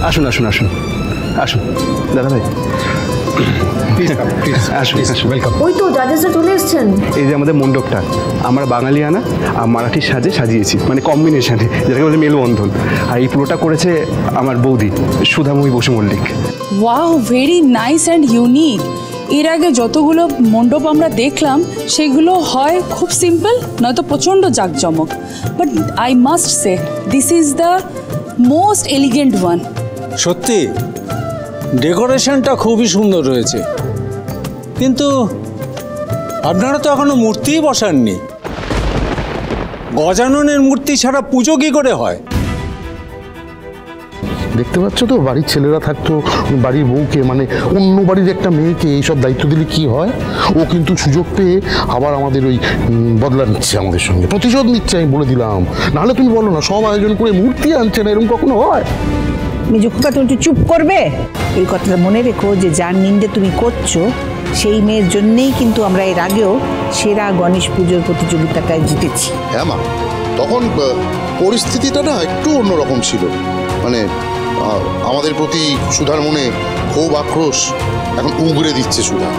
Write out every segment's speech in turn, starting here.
আসুন আসুন আসুন আসুন দাদা ভাই, আসুন ওয়েলকাম। ওই তো জাজেসরা চলে এসেছেন। এই যে আমাদের মণ্ডপটা আমরা বাঙালিয়ানা আর মারাঠির সাজে সাজিয়েছি, মানে কম্বিনেশনে, যেটাকে বলে মেলবন্ধন। আর এই পুরোটা করেছে আমার বৌদি Sudhamayi Basu Mallick. Wow, very nice and unique. এর আগে যতগুলো মণ্ডপ আমরা দেখলাম সেগুলো হয় খুব সিম্পল, নয়তো প্রচণ্ড জাঁকজমক। But I must say this is the most elegant one. সত্যি ডেকোরেশনটা খুবই সুন্দর রয়েছে, কিন্তু আপনারা তো এখনো মূর্তিই বসাননি। গজাননের মূর্তি ছাড়া পুজো কি করে হয়? দেখতে পাচ্ছ তো, বাড়ির ছেলেরা থাকতো বাড়ির বউকে, মানে অন্য বাড়ির একটা মেয়েকে এইসব দায়িত্ব দিলে কি হয়? ও কিন্তু সুযোগ পেয়ে আবার আমাদের ওই বদলা নিচ্ছে, আমাদের সঙ্গে প্রতিশোধ নিচ্ছে। আমি বলে দিলাম, নাহলে তুমি বলো না সব আয়োজন করে মূর্তি আনছে না, এরকম কখনো হয়? মেজুখোকা, তুমি একটু চুপ করবে? এই কথাটা মনে রেখো যে যার নিন্দে তুমি করছো সেই মেয়ের জন্যেই কিন্তু আমরা এর আগেও সেরা গণেশ পুজোর প্রতিযোগিতাটায় জিতেছি। হ্যাঁ মা, তখন পরিস্থিতিটা না একটু অন্যরকম ছিল। মানে আমাদের প্রতি সুধার মনে ক্ষোভ আক্রোশ এখন উগরে দিচ্ছে সুধা।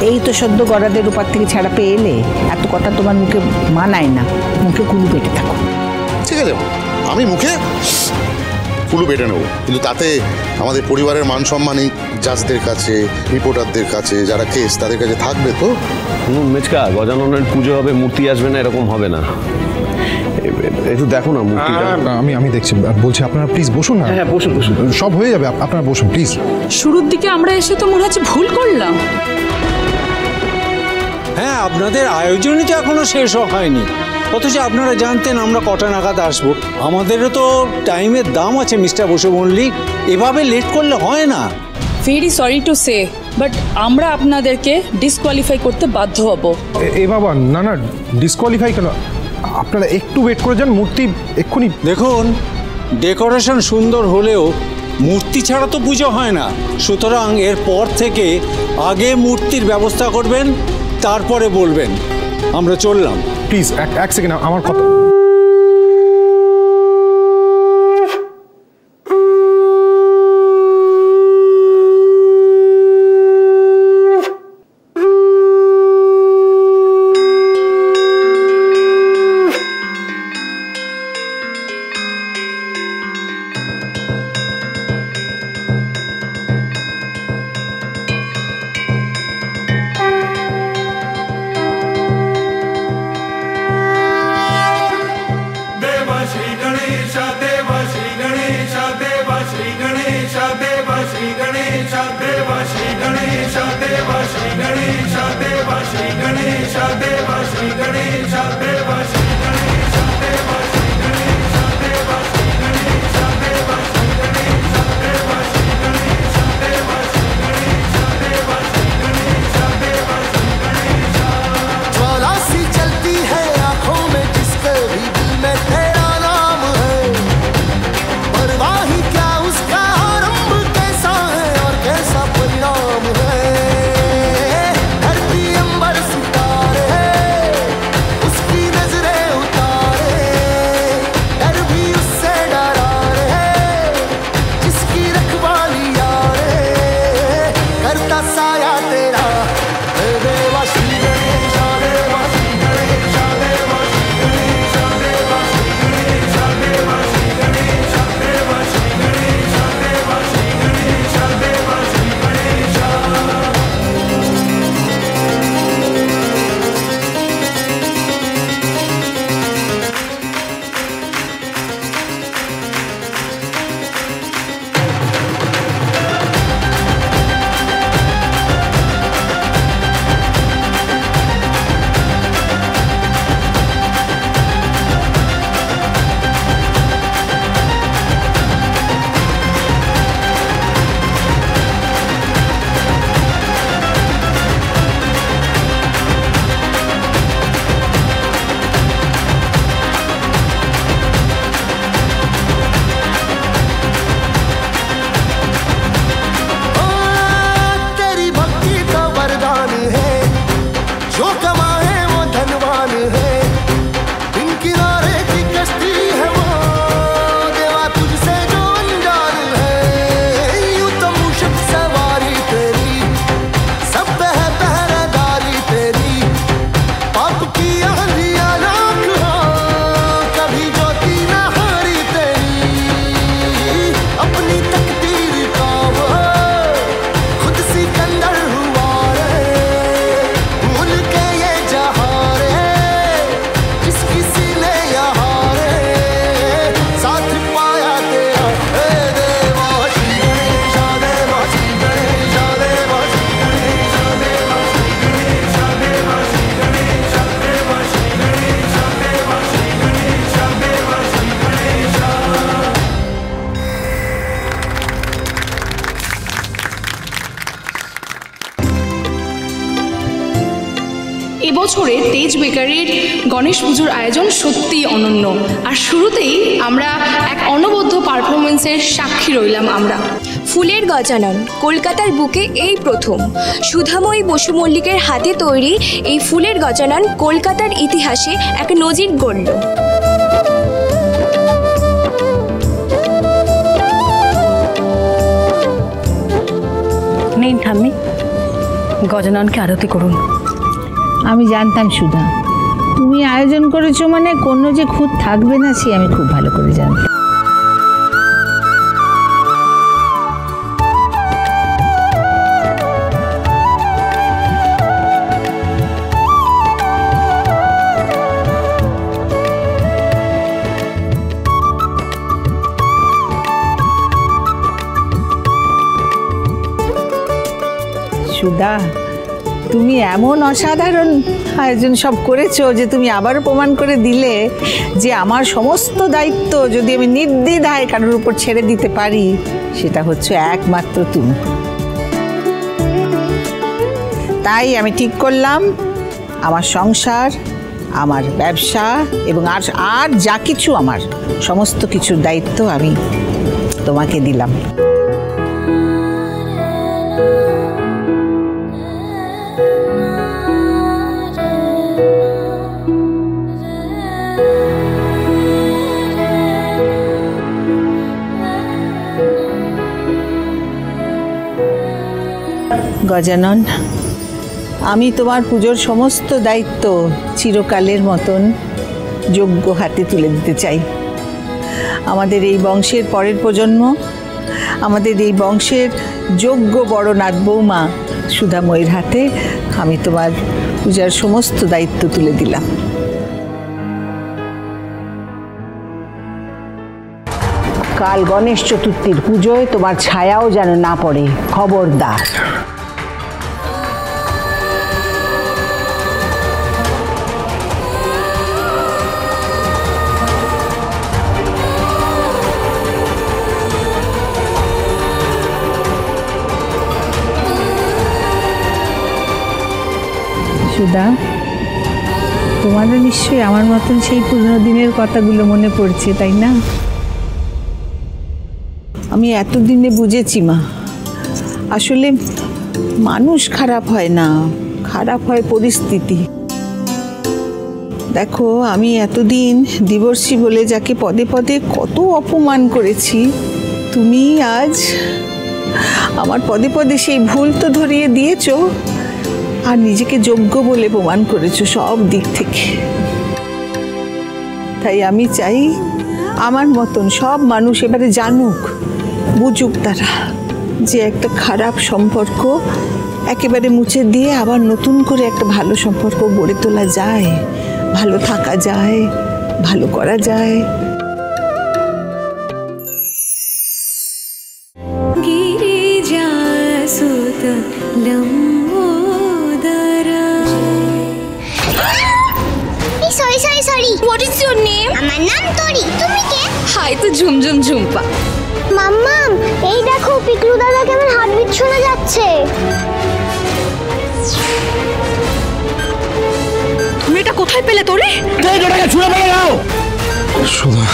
এই তো সদ্য গড়াদের উপর থেকে ছাড়া পেয়ে এলে, এত কথা তোমার মুখে মানায় না। মুখে কুলু পেটে থাকো। ঠিক আছে, আমি মুখে কুলু পেটে নেবো, কিন্তু তাতে আমাদের পরিবারের মান সম্মান এই জাজদের কাছে, রিপোর্টারদের কাছে, যারা কেস তাদের কাছে থাকবে তো। মেচকা, গজাননের পুজো হবে, মূর্তি আসবে না, এরকম হবে না। একটু দেখো না মূর্তিটা। আমি দেখছি, বলছি আপনারা প্লিজ বসুন না। হ্যাঁ বসুন বসুন, সব হয়ে যাবে, আপনারা বসুন প্লিজ। শুরুর দিকে আমরা এসে তো মনে হচ্ছে ভুল করলাম। হ্যাঁ, আপনাদের আয়োজনই তো এখনো শেষ হয়নি, অথচ আপনারা জানতেন আমরা কটা নাগাদ আসবো। আমাদেরও তো টাইমের দাম আছে মিস্টার বসু মল্লিক, এভাবে লেট করলে হয় না। Very sorry to say, but আমরা আপনাদেরকে ডিসকোয়ালিফাই করতে বাধ্য হব। এ বাবা, না না, ডিসকোয়ালিফাই কেন? আপনারা একটু ওয়েট করে যান, মূর্তি এক্ষুনি। দেখুন, ডেকোরেশন সুন্দর হলেও মূর্তি ছাড়া তো পুজো হয় না, সুতরাং এরপর থেকে আগে মূর্তির ব্যবস্থা করবেন, তারপরে বলবেন। আমরা চললাম। প্লিজ এক সেকেন্ড, আমার কথা। এবছরে তেজ বেকারির গণেশ পুজোর আয়োজন সত্যিই অনন্য। আর শুরুতেই আমরা এক অনবদ্য পারফরমেন্সের সাক্ষী রইলাম আমরা। ফুলের গজানন কলকাতার বুকে এই প্রথম। সুধাময়ী বসু মল্লিকের হাতে তৈরি এই ফুলের গজানন কলকাতার ইতিহাসে এক নজির গড়ল। নিন ঠাম্মি, গজাননকে আরতি করুন। আমি জানতাম সুধা, তুমি আয়োজন করেছো মানে কোনো যে খুঁত থাকবে না সে আমি খুব ভালো করে জানতাম। সুধা, তুমি এমন অসাধারণ আয়োজন সব করেছো যে তুমি আবারও প্রমাণ করে দিলে যে আমার সমস্ত দায়িত্ব যদি আমি নির্দ্বিধায় কারোর উপর ছেড়ে দিতে পারি সেটা হচ্ছে একমাত্র তুমি। তাই আমি ঠিক করলাম আমার সংসার, আমার ব্যবসা এবং আর যা কিছু আমার সমস্ত কিছুর দায়িত্ব আমি তোমাকে দিলাম। গজানন, আমি তোমার পুজোর সমস্ত দায়িত্ব চিরকালের মতন যোগ্য হাতে তুলে দিতে চাই। আমাদের এই বংশের পরের প্রজন্ম, আমাদের এই বংশের যোগ্য বড় নাত বৌমা সুধাময়ীর হাতে আমি তোমার পূজার সমস্ত দায়িত্ব তুলে দিলাম। কাল গণেশ চতুর্থীর পুজোয় তোমার ছায়াও যেন না পড়ে, খবরদার। সুধা, তোমারও নিশ্চয়ই আমার মতন সেই পুরনো দিনের কথাগুলো মনে পড়ছে, তাই না? আমি এতদিনে বুঝেছি মা, আসলে মানুষ খারাপ হয় না, খারাপ হয় পরিস্থিতি। দেখো, আমি এতদিন দিবর্ষী বলে যাকে পদে পদে কত অপমান করেছি, তুমি আজ আমার পদে পদে সেই ভুল তো ধরিয়ে দিয়েছো আর নিজেকে যোগ্য বলে প্রমাণ করেছো সব দিক থেকে। তাই আমি চাই আমার মতন সব মানুষ এবারে জানুক, বুঝুক তারা যে একটা খারাপ সম্পর্ক একেবারে মুছে দিয়ে আবার নতুন করে একটা ভালো সম্পর্ক গড়ে তোলা যায়, ভালো থাকা যায়, ভালো করা যায়। What is your name? আমার নাম তরি। তুমি কে? হাই তো ঝুমঝুম ঝুম্পা। মাম্মাম, এই দেখো পিকলু দাদা কেমন হার্টবিট শোনা যাচ্ছে। তুমি এটা কোথায় পেলে তোরে? সুধা,